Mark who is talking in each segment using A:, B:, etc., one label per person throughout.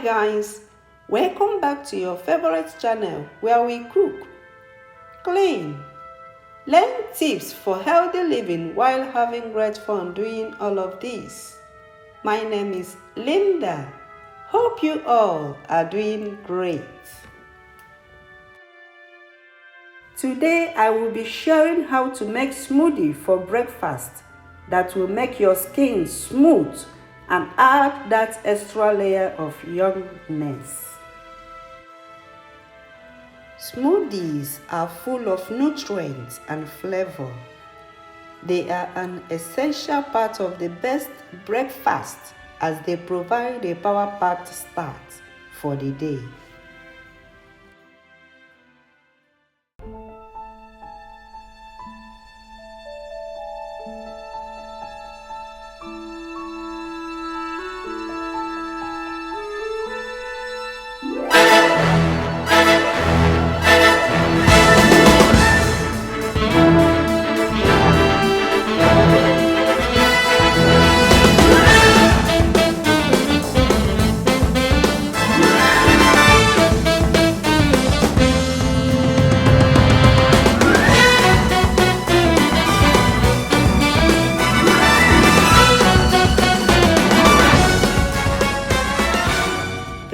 A: guys, welcome back to your favorite channel where we cook, clean, learn tips for healthy living while having great fun doing all of this. My name is Linda. Hope you all are doing great. Today I will be sharing how to make smoothie for breakfast that will make your skin smooth and add that extra layer of youngness. Smoothies are full of nutrients and flavor. They are an essential part of the best breakfast as they provide a power-packed start for the day.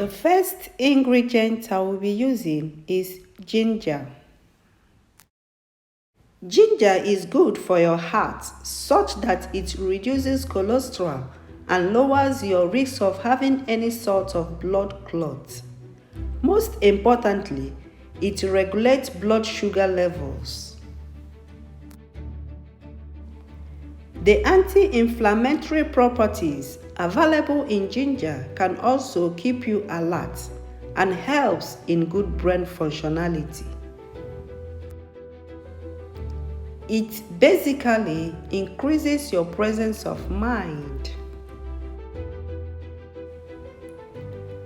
A: The first ingredient I will be using is ginger. Ginger is good for your heart such that it reduces cholesterol and lowers your risk of having any sort of blood clot. Most importantly, it regulates blood sugar levels. The anti-inflammatory properties available in ginger can also keep you alert and helps in good brain functionality. It basically increases your presence of mind.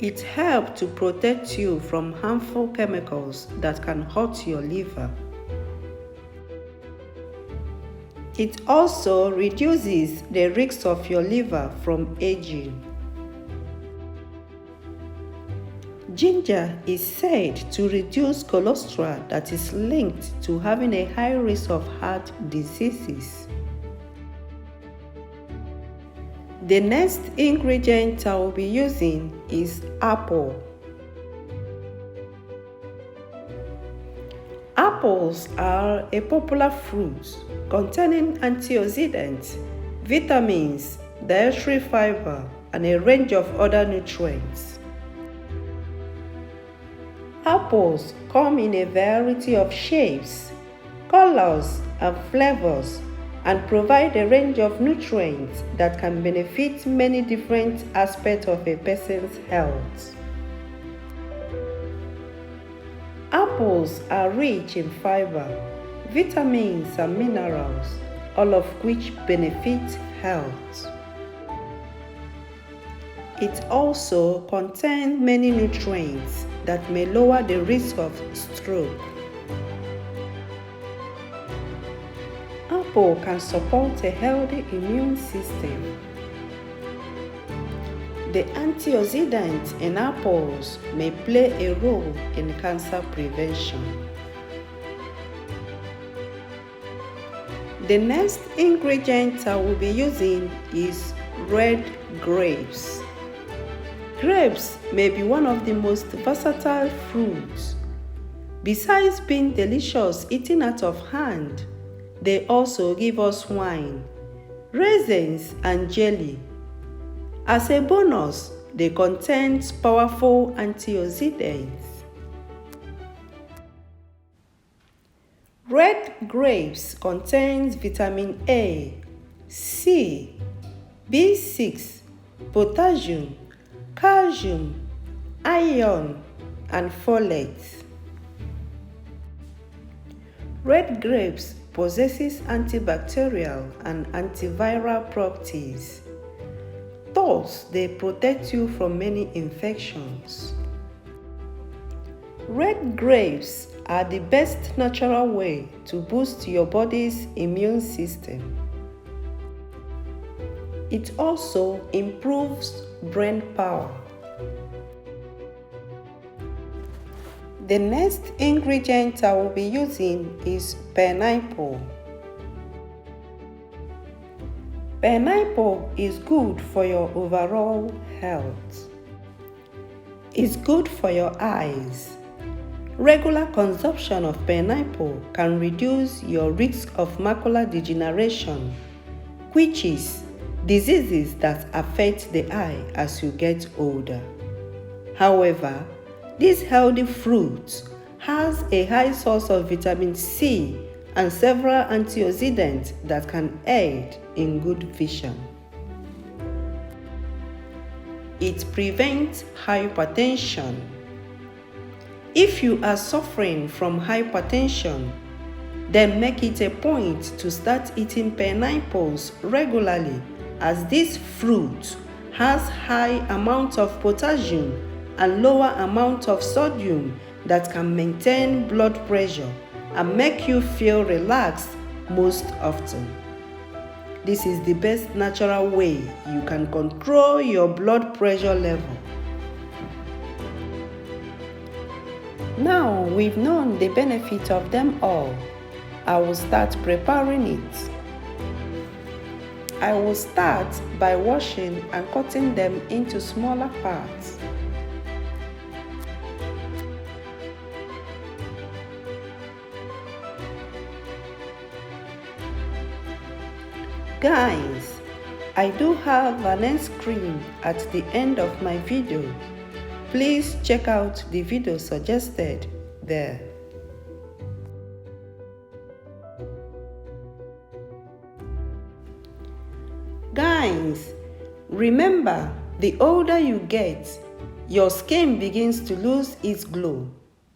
A: It helps to protect you from harmful chemicals that can hurt your liver. It also reduces the risk of your liver from aging. Ginger is said to reduce cholesterol that is linked to having a high risk of heart diseases. The next ingredient I will be using is apple. Apples are a popular fruit containing antioxidants, vitamins, dietary fiber, and a range of other nutrients. Apples come in a variety of shapes, colors, and flavors and provide a range of nutrients that can benefit many different aspects of a person's health. Apples are rich in fiber, vitamins, and minerals, all of which benefit health. It also contains many nutrients that may lower the risk of stroke. Apple can support a healthy immune system. The antioxidants in apples may play a role in cancer prevention. The next ingredient I will be using is red grapes. Grapes may be one of the most versatile fruits. Besides being delicious eaten out of hand, they also give us wine, raisins, and jelly. As a bonus, they contain powerful antioxidants. Red grapes contain vitamin A, C, B6, potassium, calcium, iron, and folate. Red grapes possesses antibacterial and antiviral properties. Thus, they protect you from many infections. Red grapes are the best natural way to boost your body's immune system. It also improves brain power. The next ingredient I will be using is pineapple. Pineapple is good for your overall health. It's good for your eyes. Regular consumption of pineapple can reduce your risk of macular degeneration, which is diseases that affect the eye as you get older. However, this healthy fruit has a high source of vitamin C and several antioxidants that can aid in good vision. It prevents hypertension. If you are suffering from hypertension, then make it a point to start eating pineapples regularly, as this fruit has high amount of potassium and lower amount of sodium that can maintain blood pressure and make you feel relaxed most often. This is the best natural way you can control your blood pressure level. Now we've known the benefit of them all, I will start preparing it. I will start by washing and cutting them into smaller parts. Guys, I do have an end screen at the end of my video. Please check out the video suggested there. Guys, remember, the older you get, your skin begins to lose its glow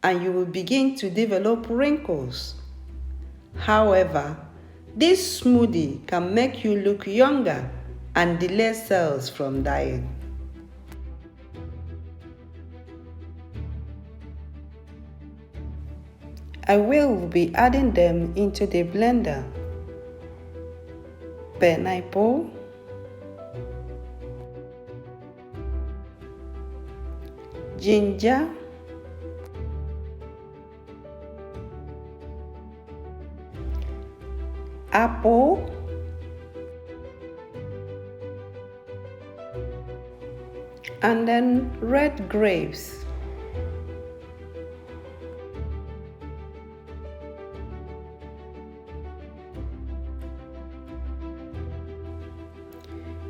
A: and you will begin to develop wrinkles. However, this smoothie can make you look younger and delay cells from dying. I will be adding them into the blender. Pineapple, ginger, apple, and then red grapes.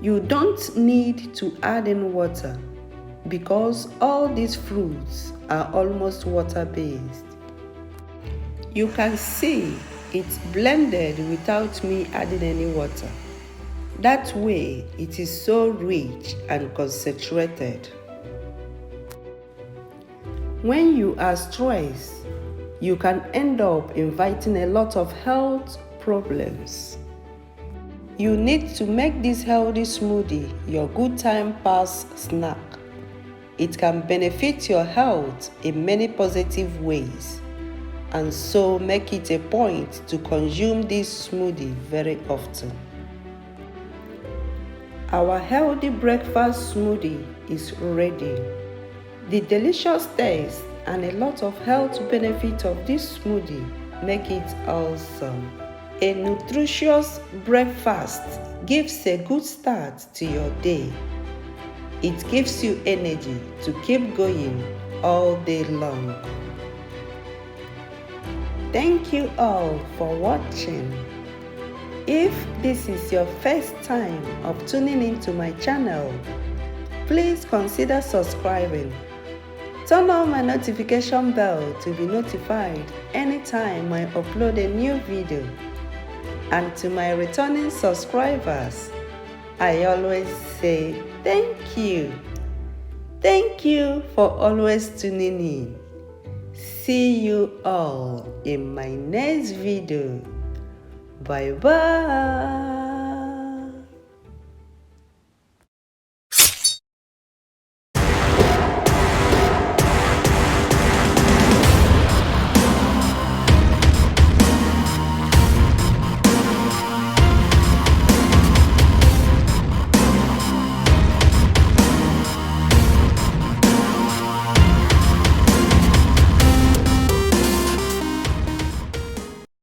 A: You don't need to add in water because all these fruits are almost water-based. You can see it's blended without me adding any water. That way, it is so rich and concentrated. When you are stressed, you can end up inviting a lot of health problems. You need to make this healthy smoothie your good time pass snack. It can benefit your health in many positive ways, and so make it a point to consume this smoothie very often. Our healthy breakfast smoothie is ready. The delicious taste and a lot of health benefits of this smoothie make it awesome. A nutritious breakfast gives a good start to your day. It gives you energy to keep going all day long. Thank you all for watching. If this is your first time of tuning into my channel, please consider subscribing. Turn on my notification bell to be notified anytime I upload a new video. And to my returning subscribers, I always say thank you. Thank you for always tuning in. See you all in my next video. Bye bye.